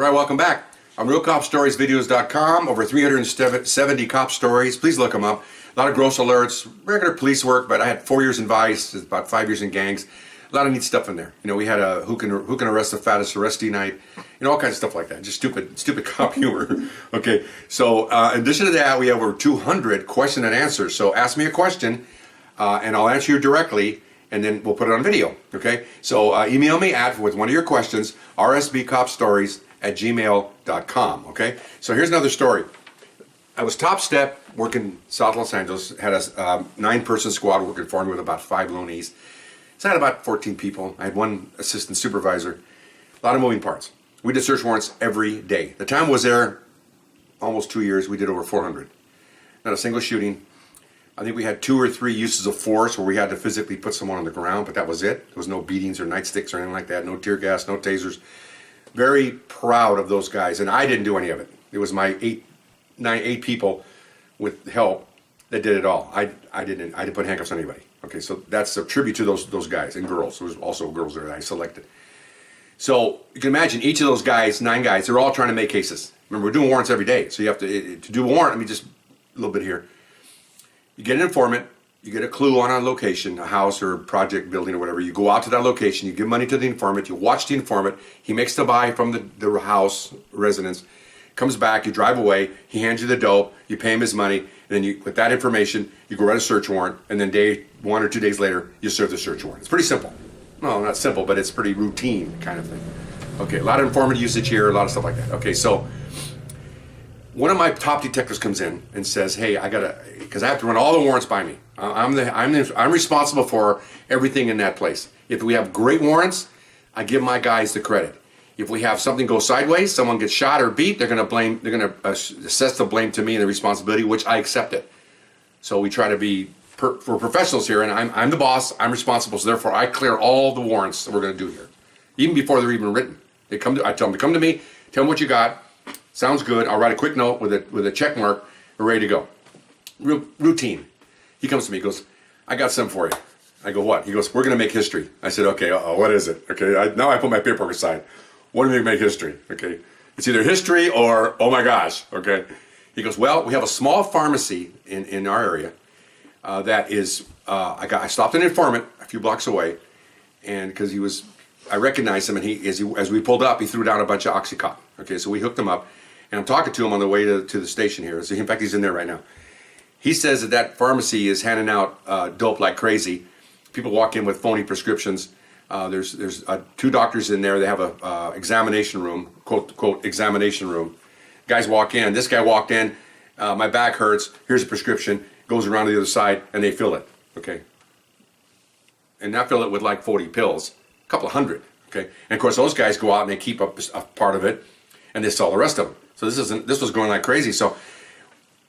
All right, welcome back. I'm RealCopStoriesVideos.com. Over 370 cop stories. Please look them up. A lot of gross alerts, regular police work, but I had 4 years in Vice, about 5 years in gangs. A lot of neat stuff in there. You know, we had a who can arrest the fattest arrestee night, you know, all kinds of stuff like that. Just stupid cop humor. Okay, so in addition to that, we have over 200 question and answers. So ask me a question, and I'll answer you directly, and then we'll put it on video. Okay, so email me with one of your questions, rsbcopstories@gmail.com. Okay, so here's another story. I was top step working South Los Angeles, had a 9-person squad working for me with about 5 loonies. So I had about 14 people. I had one assistant supervisor. A lot of moving parts. We did search warrants every day. The time was there almost 2 years. We did over 400. Not a single shooting. I think we had 2 or 3 uses of force where we had to physically put someone on the ground, but that was it. There was no beatings or nightsticks or anything like that. No tear gas, no tasers. Very proud of those guys, and I didn't do any of it. It was my 8 people with help that did it all. I didn't put handcuffs on anybody. Okay, so that's a tribute to those guys and girls. There was also girls there that I selected. So you can imagine each of those guys, 9 guys, they're all trying to make cases. Remember, we're doing warrants every day, so you have to do a warrant. Let me just a little bit here. You get an informant, you get a clue on a location, a house or a project building or whatever. You go out to that location, you give money to the informant, you watch the informant. He makes the buy from the house residence, comes back, you drive away, he hands you the dope, you pay him his money, and then with that information, you go write a search warrant, and then 1 or 2 days later, you serve the search warrant. It's pretty simple. No, not simple, but it's pretty routine kind of thing. Okay, a lot of informant usage here, a lot of stuff like that. Okay, so one of my top detectives comes in and says, "Hey, because I have to run all the warrants by me. I'm responsible for everything in that place. If we have great warrants, I give my guys the credit. If we have something go sideways, someone gets shot or beat, they're going to assess the blame to me and the responsibility, which I accept it. So we try to be for professionals here, and I'm the boss. I'm responsible, so therefore I clear all the warrants that we're going to do here, even before they're even written. I tell them to come to me, tell them what you got. Sounds good. I'll write a quick note with a check mark. We're ready to go. Routine. He comes to me. He goes, "I got something for you." I go, "What?" He goes, "We're going to make history." I said, "Okay. What is it?" Okay. Now I put my paperwork aside. What do we make history? Okay. It's either history or oh my gosh. Okay. He goes, "Well, we have a small pharmacy in our area that is. I stopped an informant a few blocks away, and because I recognized him, and as we pulled up, he threw down a bunch of Oxycontin. Okay, so we hooked him up, and I'm talking to him on the way to the station here. So in fact, he's in there right now. He says that pharmacy is handing out dope like crazy. People walk in with phony prescriptions. There's 2 doctors in there. They have a examination room, quote examination room. Guys walk in. This guy walked in. My back hurts. Here's a prescription. Goes around to the other side, and they fill it. Okay, and not fill it with like 40 pills. A couple of hundred, okay? And of course, those guys go out and they keep up a part of it, and they sell the rest of them. So this was going like crazy. So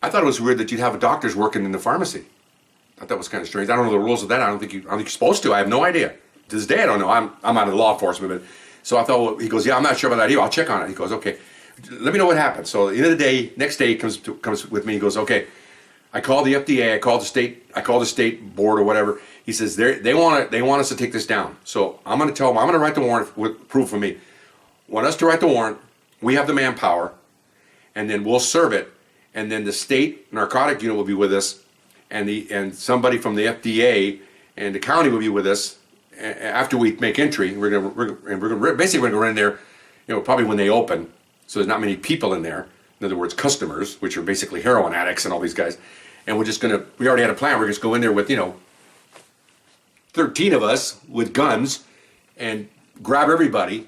I thought it was weird that you'd have doctors working in the pharmacy. I thought that was kind of strange. I don't know the rules of that. I don't think you're supposed to. I have no idea. To this day, I don't know. I'm out of the law enforcement, but so I thought. Well, he goes, "Yeah, I'm not sure about that either. I'll check on it." He goes, "Okay, let me know what happened." So at the end of the day, next day he comes with me. He goes, "Okay, I called the FDA. I called the state board or whatever." He says they want us to take this down. So I'm going to tell them, I'm going to write the warrant with proof from me. Want us to write the warrant. We have the manpower, and then we'll serve it. And then the state narcotic unit will be with us, and somebody from the FDA and the county will be with us after we make entry. We're basically going to go in there, you know, probably when they open. So there's not many people in there. In other words, customers, which are basically heroin addicts and all these guys. And we already had a plan. We're just go in there with, 13 of us with guns and grab everybody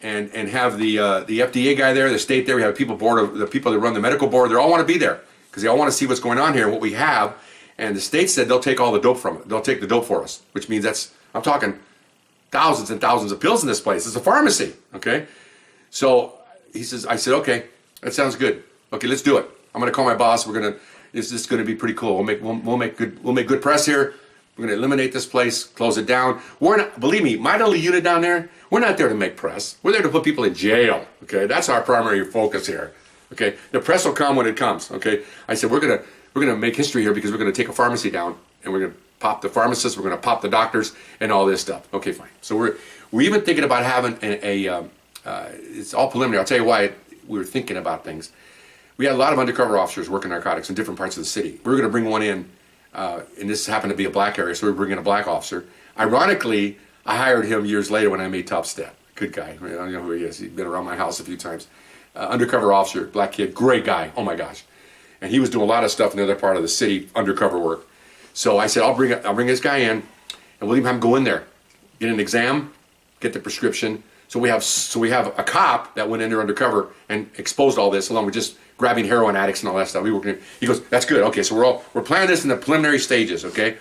and have the FDA guy there, the state there. We have the people that run the medical board. They all want to be there because they all want to see what's going on here and what we have. And the state said they'll take all the dope from it. They'll take the dope for us, which means I'm talking thousands and thousands of pills in this place. It's a pharmacy, okay? So I said, "Okay, that sounds good. Okay, let's do it. I'm going to call my boss. This is going to be pretty cool. We'll make good press here. We're going to eliminate this place, close it down. Believe me, my little unit down there, we're not there to make press. We're there to put people in jail. Okay, that's our primary focus here. Okay, the press will come when it comes. Okay, I said we're gonna make history here because we're gonna take a pharmacy down and we're gonna pop the pharmacists, we're gonna pop the doctors and all this stuff. Okay, fine. So we're even thinking about having it's all preliminary. I'll tell you why we were thinking about things. We had a lot of undercover officers working narcotics in different parts of the city. We were going to bring one in, and this happened to be a black area, so we were bringing a black officer. Ironically, I hired him years later when I made Top Step. Good guy. I don't know who he is. He's been around my house a few times. Undercover officer, black kid, great guy. Oh my gosh. And he was doing a lot of stuff in the other part of the city, undercover work. So I said, I'll bring this guy in, and we'll even have him go in there, get an exam, get the prescription. So we have a cop that went in there undercover and exposed all this, along with just grabbing heroin addicts and all that stuff. He goes, that's good. Okay, so we're planning this in the preliminary stages. Okay.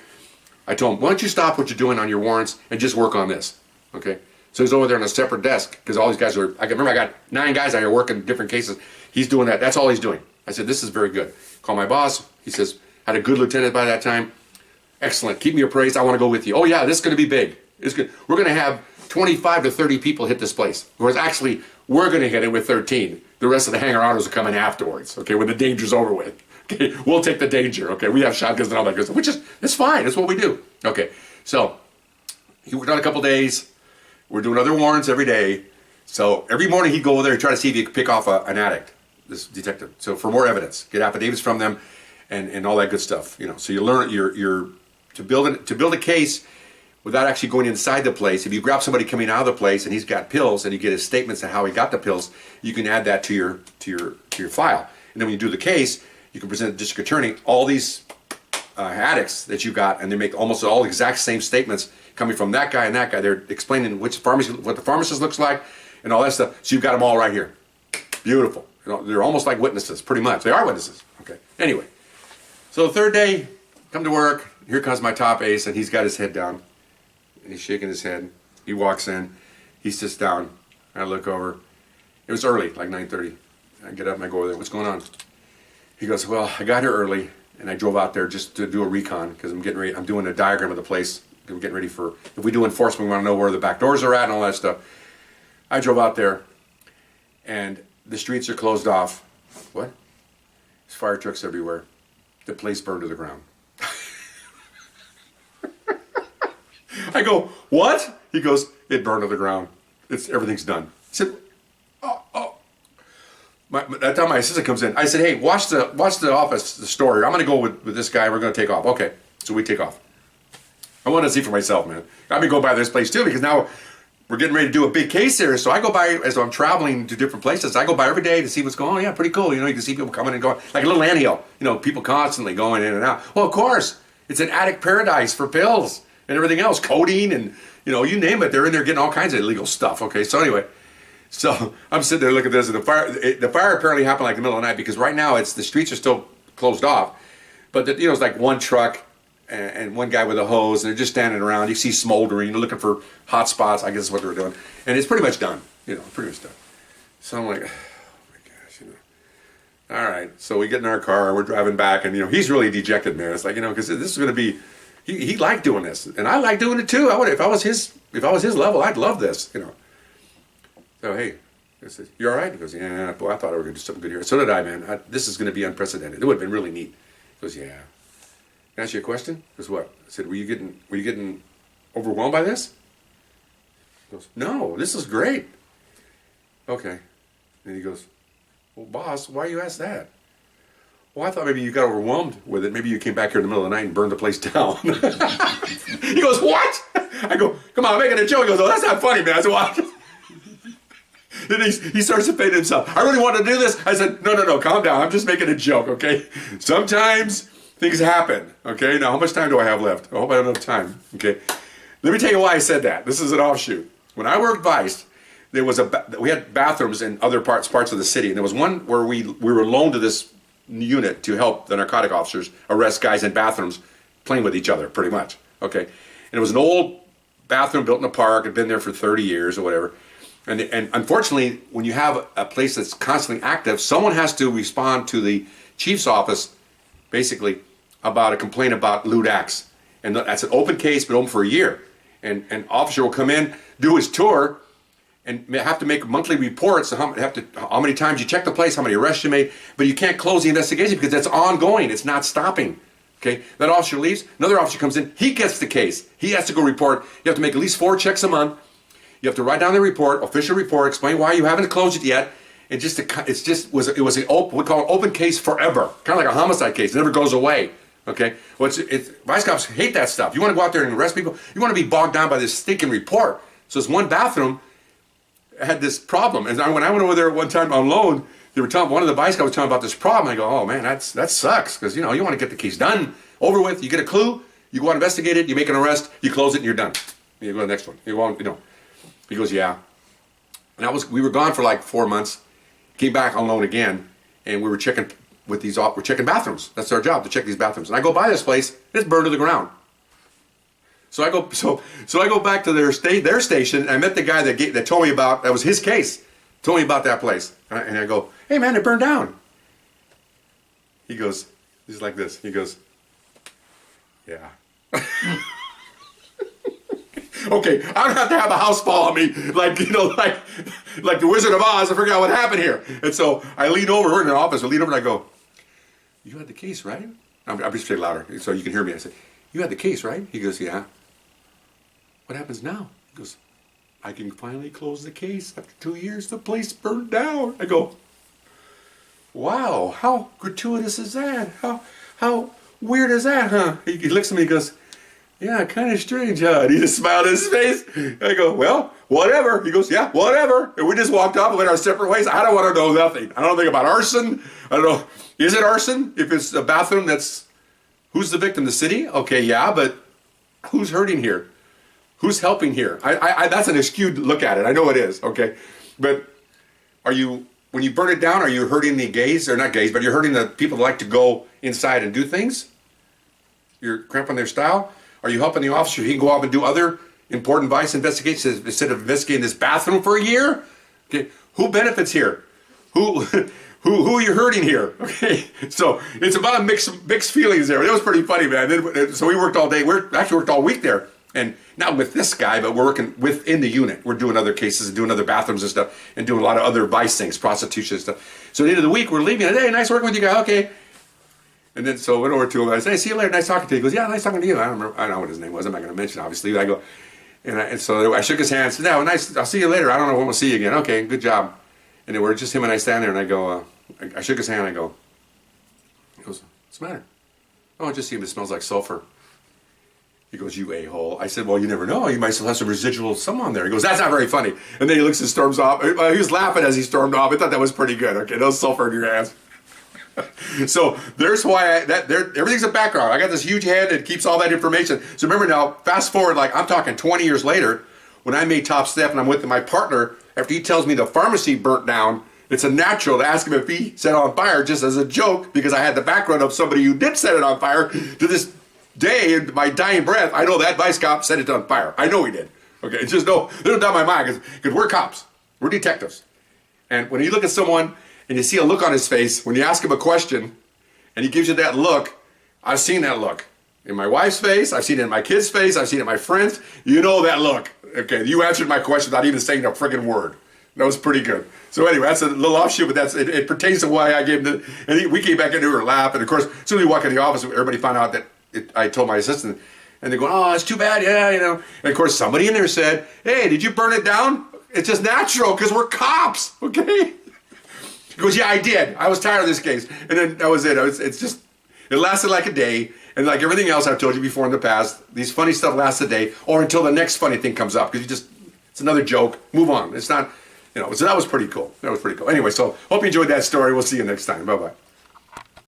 I told him, why don't you stop what you're doing on your warrants and just work on this? Okay. So he's over there on a separate desk because all these guys I got 9 guys out here working different cases. He's doing that. That's all he's doing. I said, this is very good. Call my boss. He says, had a good lieutenant by that time. Excellent. Keep me appraised. I want to go with you. Oh yeah, this is going to be big. It's good. We're going to have 25 to 30 people hit this place. Whereas actually, we're going to hit it with 13. The rest of the hanger-oners are coming afterwards. Okay, when the danger's over with. Okay, we'll take the danger. Okay, we have shotguns and all that good stuff, which is, it's fine. It's what we do. Okay, so he worked on a couple days. We're doing other warrants every day. So every morning he'd go over there and try to see if he could pick off an addict, this detective. So for more evidence, get affidavits from them, and all that good stuff. You know, so you learn to build a case without actually going inside the place. If you grab somebody coming out of the place and he's got pills, and you get his statements on how he got the pills, you can add that to your file. And then when you do the case, you can present to the district attorney all these addicts that you got, and they make almost all the exact same statements coming from that guy and that guy. They're explaining what the pharmacist looks like and all that stuff. So you've got them all right here. Beautiful. You know, they're almost like witnesses, pretty much. They are witnesses. Okay. Anyway, so the third day, come to work. Here comes my top ace, and he's got his head down, and he's shaking his head. He walks in. He sits down. I look over. It was early, like 9:30. I get up and I go over there. What's going on? He goes, well, I got here early, and I drove out there just to do a recon because I'm getting ready. I'm doing a diagram of the place. I'm getting ready for, if we do enforcement, we want to know where the back doors are at and all that stuff. I drove out there, and the streets are closed off. What? There's fire trucks everywhere. The place burned to the ground. I go, what? He goes, it burned to the ground. Everything's done. I said, oh. That time my assistant comes in. I said, hey, watch the office, the store. I'm going to go with this guy. We're going to take off. Okay, so we take off. I want to see for myself, man. I'm going to go by this place too, because now we're getting ready to do a big case here. So I go by, as I'm traveling to different places, I go by every day to see what's going on. Yeah, pretty cool. You know, you can see people coming and going, like a little anthill. You know, people constantly going in and out. Well, of course, it's an addict paradise for pills and everything else, codeine and, you know, you name it. They're in there getting all kinds of illegal stuff. Okay, so anyway, so I'm sitting there looking at this, and the fire apparently happened like in the middle of the night, because right now the streets are still closed off, but you know, it's like one truck and one guy with a hose, and they're just standing around. You see smoldering, they're looking for hot spots. I guess is what they're doing, and it's pretty much done. You know, pretty much done. So I'm like, oh my gosh, you know. All right, so we get in our car and we're driving back, and you know, he's really dejected, man. It's like, you know, because this is going to be. He liked doing this, and I like doing it too. I would, if I was his level, I'd love this, you know. So hey, I said, you all right? He goes, yeah, boy, I thought I were going to do something good here. So did I, man. This is going to be unprecedented. It would have been really neat. He goes, yeah. Can I ask you a question? He goes, what? I said, were you getting overwhelmed by this? He goes, no, this is great. Okay. And he goes, well, boss, why you ask that? Well, I thought maybe you got overwhelmed with it. Maybe you came back here in the middle of the night and burned the place down. He goes, what? I go, come on, I'm making a joke. He goes, oh, that's not funny, man. I said, what? Then he starts to defending himself. I really want to do this. I said, no, calm down. I'm just making a joke, okay? Sometimes things happen, okay? Now, how much time do I have left? I hope I have enough time, okay? Let me tell you why I said that. This is an offshoot. When I worked Vice, we had bathrooms in other parts of the city, and there was one where we were loaned to this unit to help the narcotic officers arrest guys in bathrooms playing with each other, pretty much, okay? And it was an old bathroom built in a park. Had been there for 30 years or whatever. And unfortunately, when you have a place that's constantly active, someone has to respond to the chief's office, basically, about a complaint about lewd acts. And that's an open case, but open for a year. And an officer will come in, do his tour, and have to make monthly reports on how many times you checked the place, how many arrests you made, but you can't close the investigation because that's ongoing. It's not stopping. Okay, that officer leaves, another officer comes in, he gets the case. He has to go report. You have to make at least 4 checks a month. You have to write down the report, official report, explain why you haven't closed it yet. It was an open, we call it open case forever, kind of like a homicide case. It never goes away. Okay. Well, vice cops hate that stuff. You want to go out there and arrest people. You want to be bogged down by this stinking report. So this one bathroom had this problem, and when I went over there one time on loan, they were telling one of the vice cops was telling about this problem. I go, oh man, that sucks, because you want to get the case done, over with. You get a clue, you go out and investigate it, you make an arrest, you close it, and you're done. You go to the next one. You won't, He goes, yeah. And we were gone for like 4 months. Came back on loan again, and we were checking we're checking bathrooms. That's our job, to check these bathrooms. And I go by this place, and it's burned to the ground. So I go back to their station, and I met the guy that told me about, that was his case, told me about that place. And I go, hey man, it burned down. He's like this. He goes, yeah. Okay, I don't have to have a house fall on me like the Wizard of Oz to figure out what happened here. And so I lean over, we're in an office, I lean over and I go, you had the case, right? I'm just say louder so you can hear me. I said, you had the case, right? He goes, yeah. What happens now? He goes, I can finally close the case. After 2 years, the place burned down. I go, wow, how gratuitous is that? How weird is that, huh? He looks at me and goes, yeah, kind of strange, huh? And he just smiled in his face. I go, well, whatever. He goes, yeah, whatever. And we just walked off and went our separate ways. I don't want to know nothing. I don't think about arson. I don't know. Is it arson? If it's a bathroom who's the victim? The city? Okay, yeah, but who's hurting here? Who's helping here? That's an skewed look at it. I know it is, okay? But when you burn it down, are you hurting the gays? Or not gays, but you're hurting the people that like to go inside and do things? You're cramping their style? Are you helping the officer? He can go off and do other important vice investigations instead of investigating this bathroom for a year? Okay, who benefits here? Who are you hurting here? Okay, so it's about mixed feelings there. It was pretty funny, man. So we worked all day. We actually worked all week there, and not with this guy, but we're working within the unit. We're doing other cases and doing other bathrooms and stuff, and doing a lot of other vice things, prostitution and stuff. So at the end of the week, we're leaving. Hey, nice working with you guys. Okay. And then so I went over to him. I said, hey, see you later. Nice talking to you. He goes, yeah, nice talking to you. I don't know what his name was. I'm not going to mention it, obviously. I go, and so I shook his hand. Said, no, nice. I'll see you later. I don't know when we'll see you again. Okay, good job. And then we're just him and I stand there, and I go, I shook his hand. And I go, he goes, what's the matter? Oh, I just see him. It smells like sulfur. He goes, you a-hole. I said, well, you never know. You might still have some residual some on there. He goes, that's not very funny. And then he looks and storms off. He was laughing as he stormed off. I thought that was pretty good. Okay, no sulfur in your hands. So there's why everything's a background. I got this huge head that keeps all that information. So remember now, fast forward, like I'm talking 20 years later, when I made Top Step and I'm with my partner, after he tells me the pharmacy burnt down, it's a natural to ask him if he set it on fire just as a joke, because I had the background of somebody who did set it on fire. To this day, in my dying breath, I know that vice cop set it on fire. I know he did. Okay, it's just there's no doubt in my mind, because we're cops. We're detectives. And when you look at someone and you see a look on his face, when you ask him a question and he gives you that look, I've seen that look. In my wife's face, I've seen it in my kid's face, I've seen it in my friends. You know that look. Okay, you answered my question without even saying a friggin' word. That was pretty good. So anyway, that's a little offshoot, but it pertains to why I gave him we came back into her lap, and of course, as soon as we walk in the office, everybody found out that I told my assistant, and they're going, oh, it's too bad, yeah, And of course, somebody in there said, hey, did you burn it down? It's just natural, because we're cops, okay? He goes, yeah, I did. I was tired of this case. And then that was it. It lasted like a day. And like everything else I've told you before in the past, these funny stuff lasts a day or until the next funny thing comes up, because it's another joke. Move on. It's not, so that was pretty cool. Anyway, so hope you enjoyed that story. We'll see you next time. Bye-bye.